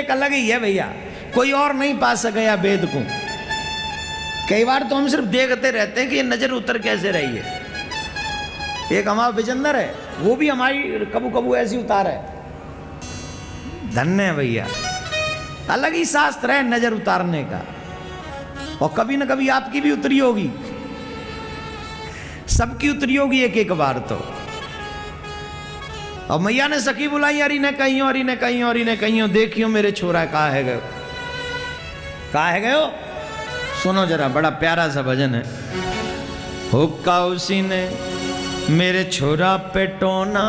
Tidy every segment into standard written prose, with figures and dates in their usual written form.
एक अलग ही है भैया, कोई और नहीं पा सकेगा वेद को। कई बार तो हम सिर्फ देखते रहते हैं कि ये नजर उतर कैसे रही है। एक हमारा विजेंदर है, वो भी हमारी कबू कबू ऐसी उतार है। धन्य है भैया, अलग ही शास्त्र है नजर उतारने का। और कभी ना कभी आपकी भी उतरी होगी, सबकी उतरी होगी एक एक बार तो। और मैया ने सखी बुलाई, अरी ने कहीं और, ने कहीं और, ने कहीं और, देखियो मेरे छोरा कहाँ है गयो, कहाँ है गयो। सुनो जरा, बड़ा प्यारा सा भजन है। हुक्का उसी ने मेरे छोरा पे टोना,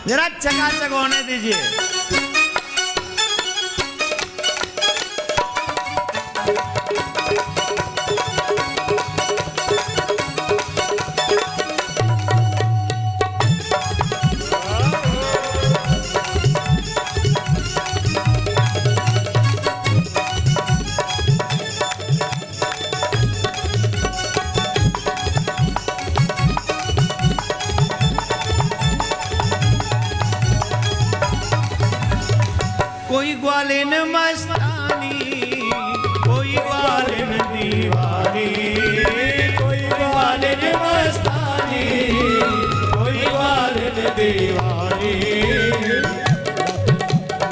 जरा चकाचक होने दीजिए। कोई ग्वालिन मस्तानी, कोई ग्वालिन दीवानी, कोई ग्वालिन मस्तानी, कोई ग्वालिन दीवानी।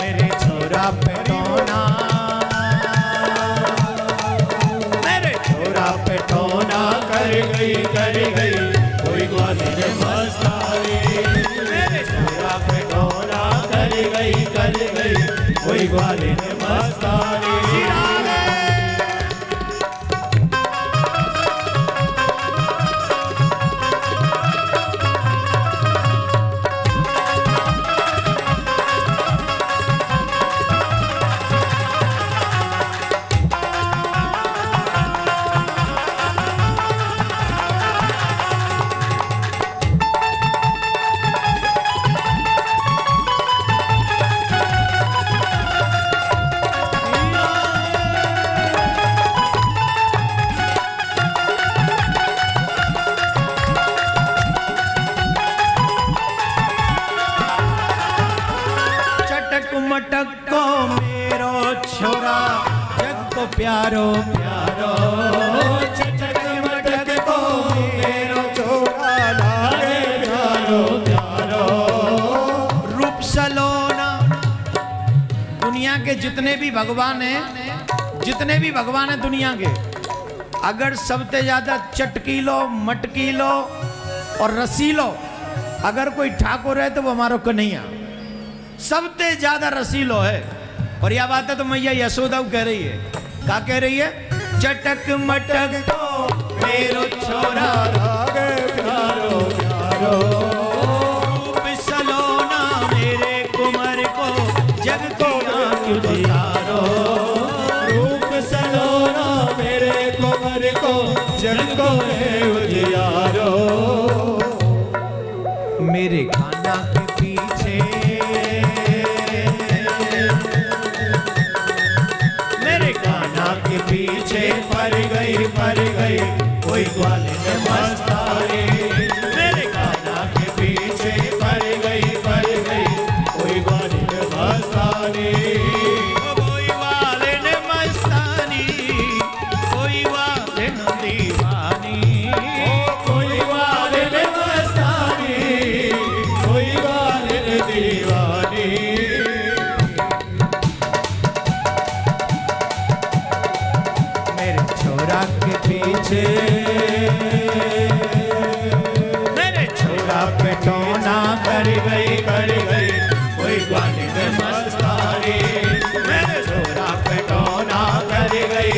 मेरे छोरा पे टोना, मेरे छोरा पे टोना कर गई कोई ग्वालिन मस्तानी। मेरे छोरा पे टोना कर गई कोई ग्वालिन मस्तानी। मटक को मेरो छोरा जग को प्यारो प्यारो, चटक मटक को मेरो छोरा लागे प्यारो प्यारो। रूप सलोना, दुनिया के जितने भी भगवान हैं दुनिया के, अगर सबसे ज्यादा चटकीलो मटकीलो और रसीलो अगर कोई ठाकुर है तो वो हमारा कन्हैया सबसे ज्यादा रसीलो है। और यह बात है तो मैया यशोदा कह रही है, क्या कह रही है? चटक मटक को मेरो छोरा लागे प्यारो प्यारो, रूप सलोना मेरे कुंवर को जग को आँख उजियारो। रूप सलोना मेरे कुंवर को जग को उजियारो। मेरे खाना के पीछे, के पीछे पर गई कोई ग्वालिन मस्तानी। मेरे खाना के पीछे पर गई कोई ग्वालिन मस्तानी। कोई ग्वालिन मस्तानी, कोई ग्वालिन दीवानी, कोई ग्वालिन मस्तानी, कोई ग्वालिन दीवानी। के पीछे मेरे छोरा पे टोना कर गई कोई ग्वालिन मस्तानी। मेरे छोरा पे टोना कर गई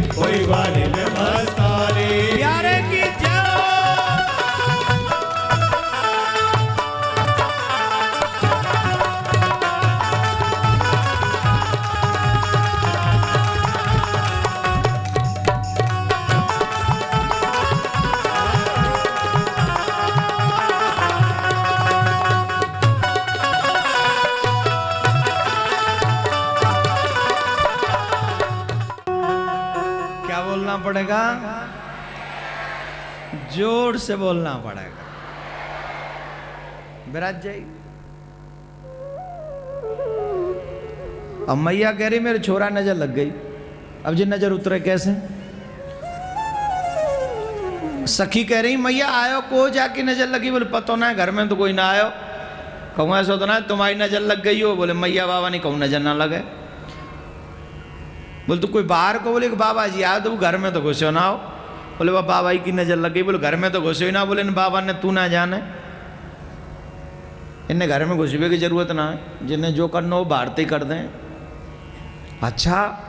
कोई ग्वालिन मस्तानी। प्यारे की पड़ेगा, जोर से बोलना पड़ेगा। विराज जी अब मैया कह रही मेरे छोरा नजर लग गई, अब जी नजर उतरे कैसे? सखी कह रही मैया आयो को जाके नजर लगी? बोले पतो ना, घर में तो कोई ना आयो। कहूँ ऐसा तो ना तुम्हारी नजर लग गई हो? बोले मैया बाबा नहीं कहूँ नजर ना लगे। बोले तो कोई बाहर को? बोले बाबा जी आओ, तो घर में तो घुसे ना हो। बोले वह बाबा की नजर लग गई। बोले घर में तो घुसे ही ना। बोले बाबा ने तू ना जाने, इन्हें घर में घुसबे की जरूरत ना है, जिन्हें जो करना हो बाहर ही कर दें। अच्छा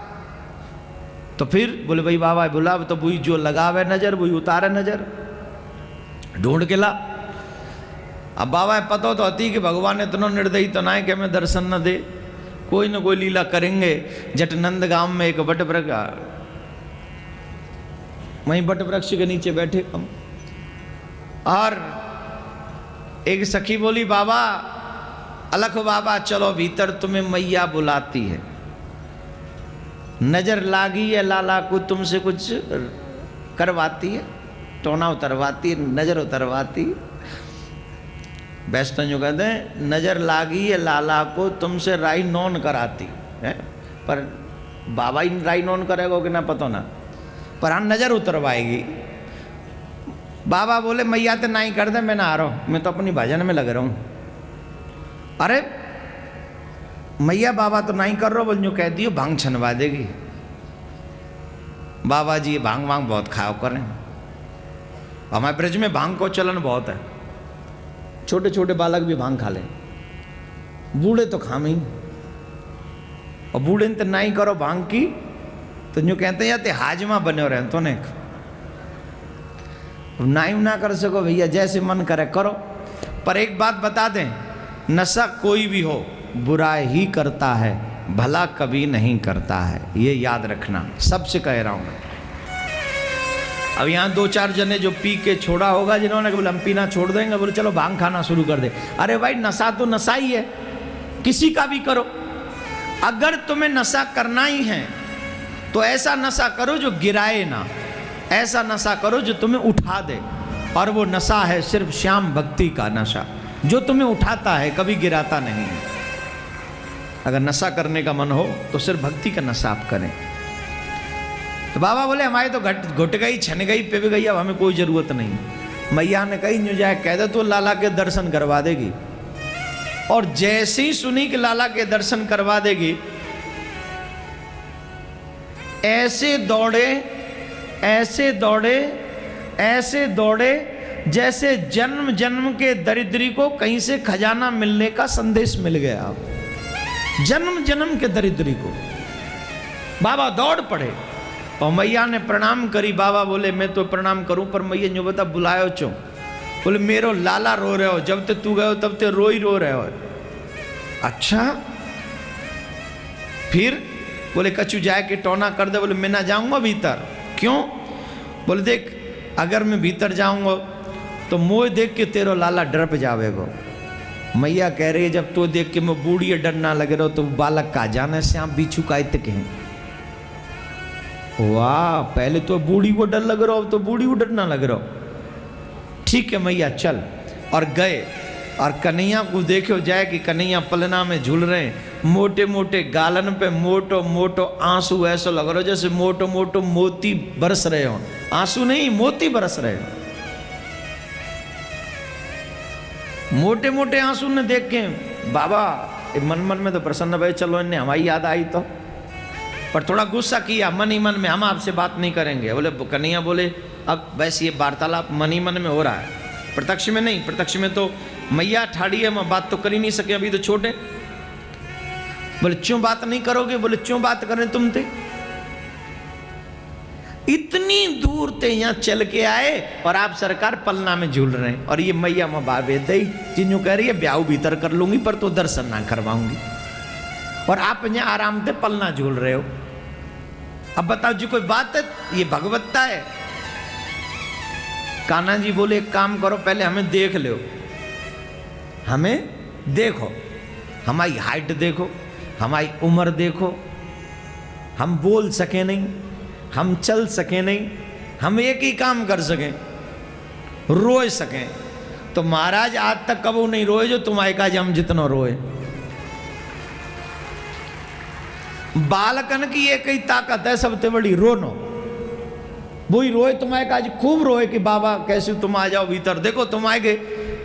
तो फिर? बोले भाई बाबा बोला तो बुई जो लगावे नजर बुई उतारे नजर, ढूंढ के ला। अब बाबा पता तो होती कि भगवान इतना निर्दयी तो ना है कि हमें दर्शन न दे, कोई न कोई लीला करेंगे। जटनंद गांव में एक बट वृक्ष, वहीं बट वृक्ष के नीचे बैठे हम, और एक सखी बोली बाबा अलख बाबा चलो भीतर, तुम्हें मैया बुलाती है। नजर लागी है लाला को, तुमसे कुछ करवाती है, टोना उतरवाती है, नजर उतरवाती। वैष्णव जो कहते हैं नजर लागी है लाला को, तुमसे राई नॉन कराती है। पर बाबा ही राई नॉन करेगा कि ना पता ना, पर हाँ नजर उतरवाएगी। बाबा बोले मैया तो नहीं कर दे, मैं ना आ रहा हूँ, मैं तो अपनी भजन में लग रहा हूँ। अरे मैया बाबा तो नहीं कर रहा, बोल जो कह दियो भांग छनवा देगी। बाबा जी भांग वांग बहुत खाओ करें, हमारे ब्रज में भांग को चलन बहुत है, छोटे छोटे बालक भी भांग खा लें, बूढ़े तो खाम ही। और बूढ़े तो नहीं करो भांग की तो जो कहते हैं या हाजमा बने रहे तो ने नहीं ना कर सको भैया, जैसे मन करे करो। पर एक बात बता दें, नशा कोई भी हो बुराई ही करता है, भला कभी नहीं करता है, ये याद रखना, सबसे कह रहा हूं मैं। अब यहाँ दो चार जने जो पी के छोड़ा होगा, जिन्होंने बोले हम पीना छोड़ देंगे, बोले चलो भांग खाना शुरू कर दे। अरे भाई नशा तो नशा ही है, किसी का भी करो। अगर तुम्हें नशा करना ही है तो ऐसा नशा करो जो गिराए ना, ऐसा नशा करो जो तुम्हें उठा दे। और वो नशा है सिर्फ श्याम भक्ति का नशा, जो तुम्हें उठाता है, कभी गिराता नहीं है। अगर नशा करने का मन हो तो सिर्फ भक्ति का नशा आप करें। तो बाबा बोले हमारे तो घुट गई, छन गई, पिब गई, अब हमें कोई जरूरत नहीं। मैया ने कही न्यू जाए कह दे तो लाला के दर्शन करवा देगी। और जैसे ही सुनी कि लाला के दर्शन करवा देगी, ऐसे दौड़े ऐसे दौड़े ऐसे दौड़े जैसे जन्म जन्म के दरिद्री को कहीं से खजाना मिलने का संदेश मिल गया। जन्म जन्म के दरिद्री को बाबा दौड़ पड़े और मैया ने प्रणाम करी। बाबा बोले मैं तो प्रणाम करूं, पर मैया जो बता बुलायो चो? बोले मेरो लाला रो रहे हो, जब ते तू गए तब ते रो ही रो रहे हो। अच्छा फिर? बोले कछु जाए के टोना कर दे। बोले मैं ना जाऊंगा भीतर। क्यों? बोले देख अगर मैं भीतर जाऊंगा तो मोह देख के तेरो लाला डर पे जावेगो। मैया कह रही है जब तो देख के मैं बूढ़ी डर ना लगे रहो तो बालक का जाने श्याम बिच्छू का इत के। वाह, पहले तो बूढ़ी को डर लग रहा हो, तो बूढ़ी को डर ना लग रहा हो। ठीक है मैया चल। और गए और कन्हैया को देखो जाए कि कन्हैया पलना में झूल रहे हैं, मोटे मोटे गालन पे मोटो मोटो आंसू, ऐसा लग रहा हो जैसे मोटो मोटो मोती बरस रहे हो। आंसू नहीं, मोती बरस रहे हो। मोटे मोटे आंसू ने देख के बाबा मन मन में तो प्रसन्न भाई, चलो इन्हें हमारी याद आई तो, पर थोड़ा गुस्सा किया मन ही मन में, हम आपसे बात नहीं करेंगे। बोले कन्हैया बोले अब वैसे ये वार्तालाप मन ही मन में हो रहा है, प्रत्यक्ष में नहीं। प्रत्यक्ष में तो मैया ठाड़ी है, मैं बात तो कर ही नहीं सके, अभी तो छोटे। बोले क्यों बात नहीं करोगे? बोले क्यों बात करें तुम थे? इतनी दूर ते यहाँ चल के आए और आप सरकार पलना में झूल रहे हैं। और ये मैया माँ बाबे दई जिन्हों कह रही है ब्याह भीतर कर लूंगी पर तो दर्शन ना करवाऊंगी, और आप यहाँ आराम से पलना झूल रहे हो। अब बताओ जी कोई बात है? ये भगवत्ता है। कान्हा जी बोले एक काम करो, पहले हमें देख लो, हमें देखो, हमारी हाइट देखो, हमारी उम्र देखो, हम बोल सके नहीं, हम चल सके नहीं, हम एक ही काम कर सकें, रोए सकें। तो महाराज आज तक कबू नहीं रोए जो तुम्हारे का हम जितना रोए। बालकन की एक ही ताकत है सबसे बड़ी, रोनो। वही रोए तुम आए, आज खूब रोए कि बाबा कैसे तुम आ जाओ भीतर, देखो तुम आए गए।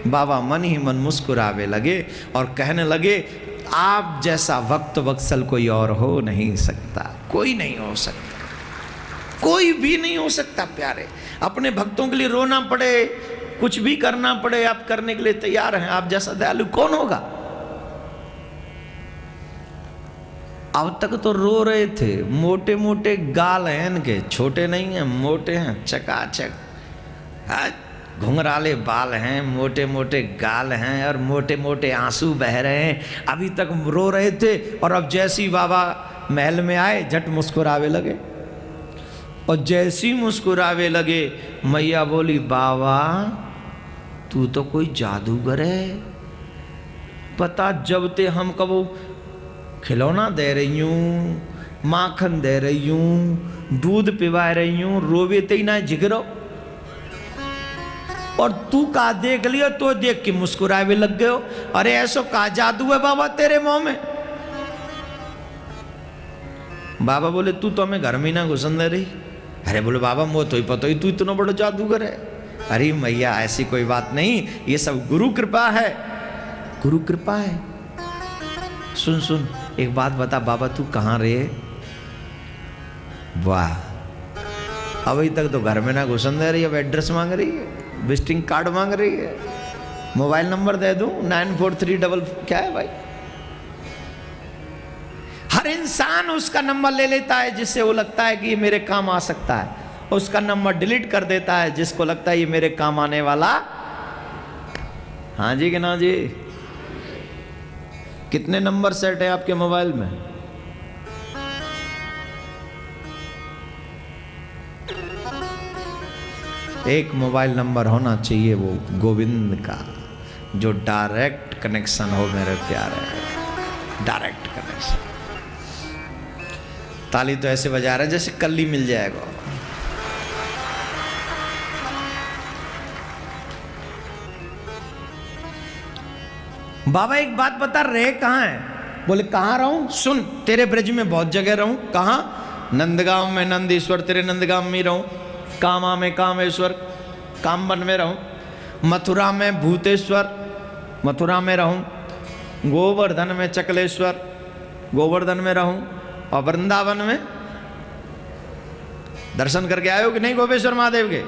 बाबा मन ही मन मुस्कुरावे लगे और कहने लगे आप जैसा वक्त वत्सल कोई और हो नहीं सकता, कोई नहीं हो सकता, कोई भी नहीं हो सकता प्यारे। अपने भक्तों के लिए रोना पड़े, कुछ भी करना पड़े, आप करने के लिए तैयार हैं। आप जैसा दयालु कौन होगा। अब तक तो रो रहे थे, मोटे मोटे गाल हैं इनके, छोटे नहीं हैं, मोटे हैं, चकाचक, घुंघराले बाल हैं, मोटे मोटे गाल हैं और मोटे मोटे आंसू बह रहे हैं। अभी तक रो रहे थे और अब जैसी बाबा महल में आए झट मुस्कुरावे लगे। और जैसी मुस्कुरावे लगे मैया बोली बाबा तू तो कोई जादूगर है, पता जब ते हम कबो खिलौना दे रही हूँ, माखन दे रही हूँ, दूध पिवा रही हूँ, रोवे ते ना जिगरो, और तू का देख लियो तो देख के मुस्कुरावे लग गए हो। अरे ऐसो का जादू है बाबा तेरे मुंह में। बाबा बोले तू तो हमें घर में ना घुसन दे रही। अरे बोले बाबा मो तो ही पता ही तू इतना बड़ा जादूगर है। अरे मैया ऐसी कोई बात नहीं, ये सब गुरु कृपा है, गुरु कृपा है। सुन सुन एक बात बता बाबा तू कहाँ रहे। वाह अभी तक तो घर में ना घुसन दे रही, अब एड्रेस मांग रही है, विजिटिंग कार्ड मांग रही है, मोबाइल नंबर दे दूं 9434 क्या है भाई। हर इंसान उसका नंबर ले लेता है जिससे वो लगता है कि ये मेरे काम आ सकता है, उसका नंबर डिलीट कर देता है जिसको लगता है ये मेरे काम आने वाला। हाँ जी कि ना जी। कितने नंबर सेट है आपके मोबाइल में? एक मोबाइल नंबर होना चाहिए वो गोविंद का, जो डायरेक्ट कनेक्शन हो मेरे प्यारे, डायरेक्ट कनेक्शन। ताली तो ऐसे बजा रहे जैसे कल ही मिल जाएगा। बाबा एक बात बता, रहे कहाँ है? बोले कहाँ रहूं? सुन तेरे ब्रज में बहुत जगह रहूं। कहाँ? नंदगांव में नंदीश्वर, तेरे नंदगांव में रहूं। कामा में कामेश्वर, कामवन में रहूं। मथुरा में भूतेश्वर, मथुरा में रहूं। गोवर्धन में चकलेश्वर, गोवर्धन में रहूं। और वृंदावन में दर्शन करके आए हो कि नहीं गोपेश्वर महादेव के?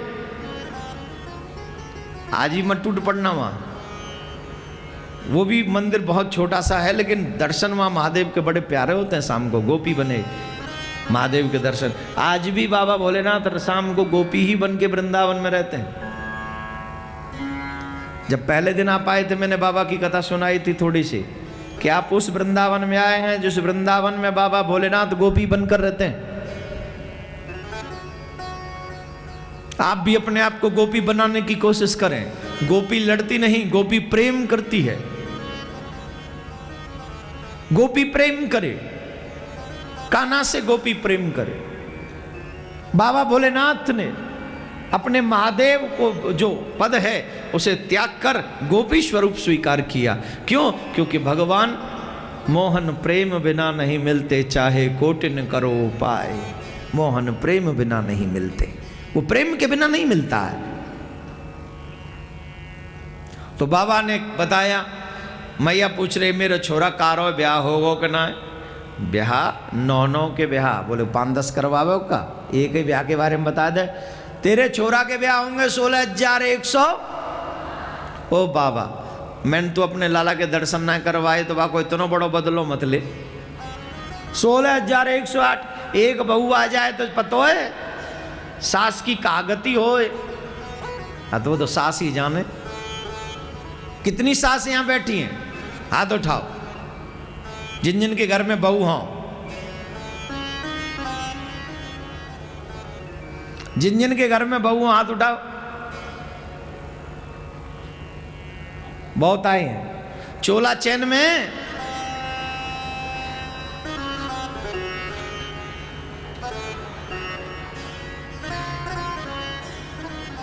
आज ही मत टूट पड़ना वहां, वो भी मंदिर बहुत छोटा सा है लेकिन दर्शन वहां महादेव के बड़े प्यारे होते हैं। शाम को गोपी बने महादेव के दर्शन। आज भी बाबा भोलेनाथ शाम को गोपी ही बन के वृंदावन में रहते हैं। जब पहले दिन आप आए थे मैंने बाबा की कथा सुनाई थी थोड़ी सी, कि आप उस वृंदावन में आए हैं जिस वृंदावन में बाबा भोलेनाथ गोपी बनकर रहते हैं। आप भी अपने आप को गोपी बनाने की कोशिश करें। गोपी लड़ती नहीं, गोपी प्रेम करती है। गोपी प्रेम करे, कान्हा से गोपी प्रेम करे। बाबा भोलेनाथ ने अपने महादेव को जो पद है उसे त्याग कर गोपी स्वरूप स्वीकार किया। क्यों? क्योंकि भगवान मोहन प्रेम बिना नहीं मिलते, चाहे कोटिन करो उपाय। मोहन प्रेम बिना नहीं मिलते, वो प्रेम के बिना नहीं मिलता है। तो बाबा ने बताया, मैया पूछ रहे मेरे छोरा कारो ब्याह होगो कि ना? ब्याह 9 के ब्याह, बोले 5-10 करवावे का, एक ही ब्याह के बारे में बता दे। तेरे छोरा के ब्याह होंगे 16,100। ओ बाबा मैंने तो अपने लाला के दर्शन ना करवाए तो कोई इतना बड़ा बदलो मत ले। 16,108 एक बहू आ जाए तो पतो है सास की कागती हो। हाँ तो वो तो सास ही जाने। कितनी सास यहां बैठी हैं? हाथ उठाओ जिन जिन के घर में बहू हों, जिन जिन के घर में बहू हाथ उठाओ। बहुत आए हैं। चोला चैन में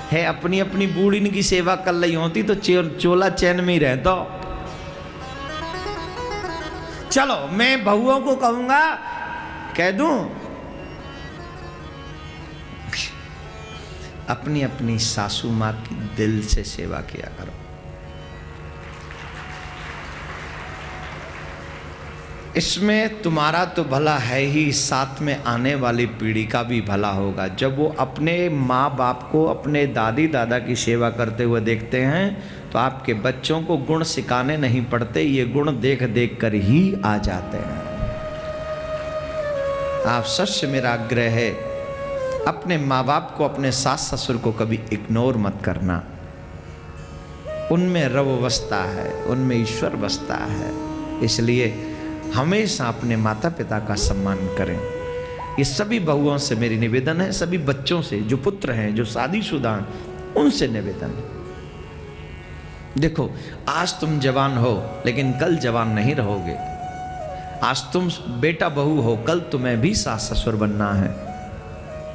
है, अपनी अपनी बूढ़ी की सेवा कर रही होती तो चोला चैन में ही रहता। चलो मैं बहुओं को कहूंगा कह दूं? अपनी अपनी सासू माँ की दिल से सेवा किया करो। इसमें तुम्हारा तो भला है ही, साथ में आने वाली पीढ़ी का भी भला होगा। जब वो अपने माँ बाप को, अपने दादी दादा की सेवा करते हुए देखते हैं तो आपके बच्चों को गुण सिखाने नहीं पड़ते, ये गुण देख देख कर ही आ जाते हैं। आप सबसे मेरा आग्रह है, अपने माँ बाप को, अपने सास ससुर को कभी इग्नोर मत करना। उनमें रब बसता है, उनमें ईश्वर बसता है, इसलिए हमेशा अपने माता पिता का सम्मान करें। ये सभी बहुओं से मेरी निवेदन है, सभी बच्चों से, जो पुत्र हैं, जो शादीशुदा हैं, उनसे निवेदन है। देखो, आज तुम जवान हो लेकिन कल जवान नहीं रहोगे। आज तुम बेटा बहू हो, कल तुम्हें भी सास ससुर बनना है।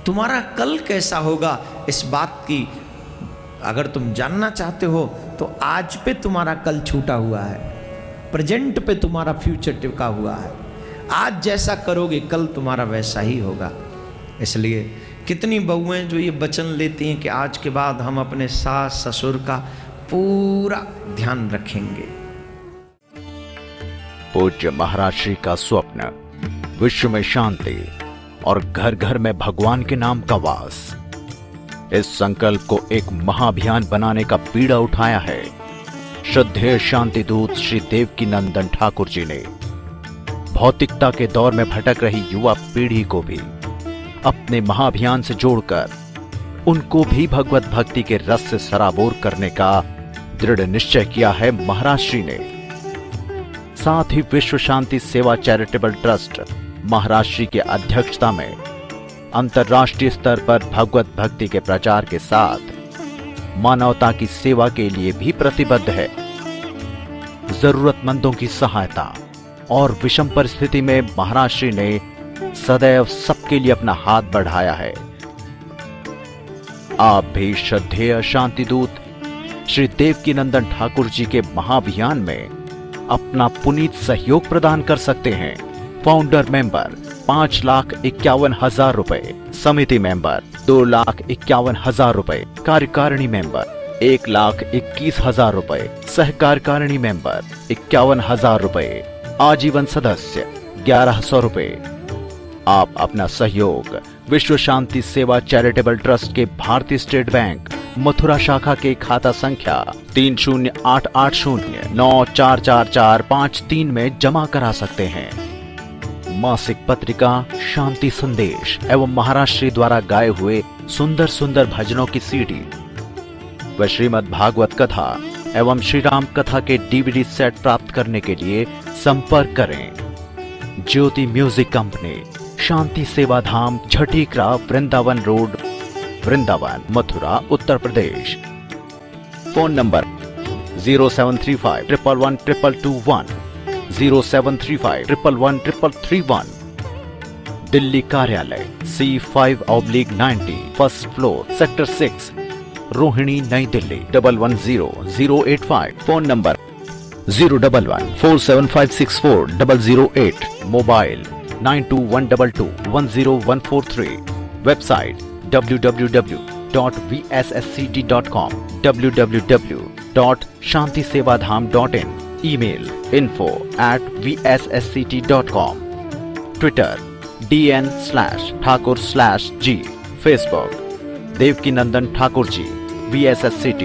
तुम्हारा कल कैसा होगा इस बात की अगर तुम जानना चाहते हो तो आज पे तुम्हारा कल छूटा हुआ है, प्रेजेंट पे तुम्हारा फ्यूचर टिका हुआ है। आज जैसा करोगे कल तुम्हारा वैसा ही होगा। इसलिए कितनी बहुएं जो ये वचन लेती हैं कि आज के बाद हम अपने सास ससुर का पूरा ध्यान रखेंगे। पूज्य महाराज श्री का स्वप्न विश्व में शांति और घर घर में भगवान के नाम का वास, इस संकल्प को एक महाअभियान बनाने का बीड़ा उठाया है श्रद्धेय शांति दूत श्री देवकी नंदन ठाकुर जी ने। भौतिकता के दौर में भटक रही युवा पीढ़ी को भी अपने महाअभियान से जोड़कर उनको भी भगवत भक्ति के रस से सराबोर करने का दृढ़ निश्चय किया है महाराज श्री ने। साथ ही विश्व शांति सेवा चैरिटेबल ट्रस्ट महाराज श्री की अध्यक्षता में अंतर्राष्ट्रीय स्तर पर भगवत भक्ति के प्रचार के साथ मानवता की सेवा के लिए भी प्रतिबद्ध है। जरूरतमंदों की सहायता और विषम परिस्थिति में महाराज श्री ने सदैव सबके लिए अपना हाथ बढ़ाया है। आप भी श्रद्धेय शांति दूत श्री देवकी नंदन ठाकुर जी के महाअभियान में अपना पुनीत सहयोग प्रदान कर सकते हैं। फाउंडर मेंबर 5,51,000 रुपए, समिति मेंबर 2,51,000 रुपए, कार्यकारिणी मेंबर 1,21,000 रुपए, सहकार्यकारिणी मेंबर 51,000 रुपए, आजीवन सदस्य 1,100 रुपए। आप अपना सहयोग विश्व शांति सेवा चैरिटेबल ट्रस्ट के भारतीय स्टेट बैंक मथुरा शाखा के खाता संख्या 3088094445 में जमा करा सकते हैं। मासिक पत्रिका शांति संदेश एवं महाराज श्री द्वारा गाए हुए सुंदर सुंदर भजनों की सीडी व श्रीमद् भागवत कथा एवं श्री राम कथा के डीवीडी सेट प्राप्त करने के लिए संपर्क करें। ज्योति music company, Shanti Seva Dham, Chhatikara, Vrindavan road, Vrindavan, Mathura, Uttar Pradesh. Phone number 0735111221, 0735111331। Delhi कार्यालय C5/90, first floor, sector 6, Rohini, Nai Delhi 110085। Phone number 01147564008। Mobile 9212210143। Website www.vssct.com, www.shantisevadham.in, email info@vssct.com, Twitter dn/ठाकुर/g, फेसबुक देवकी नंदन ठाकुर जी VSSCT।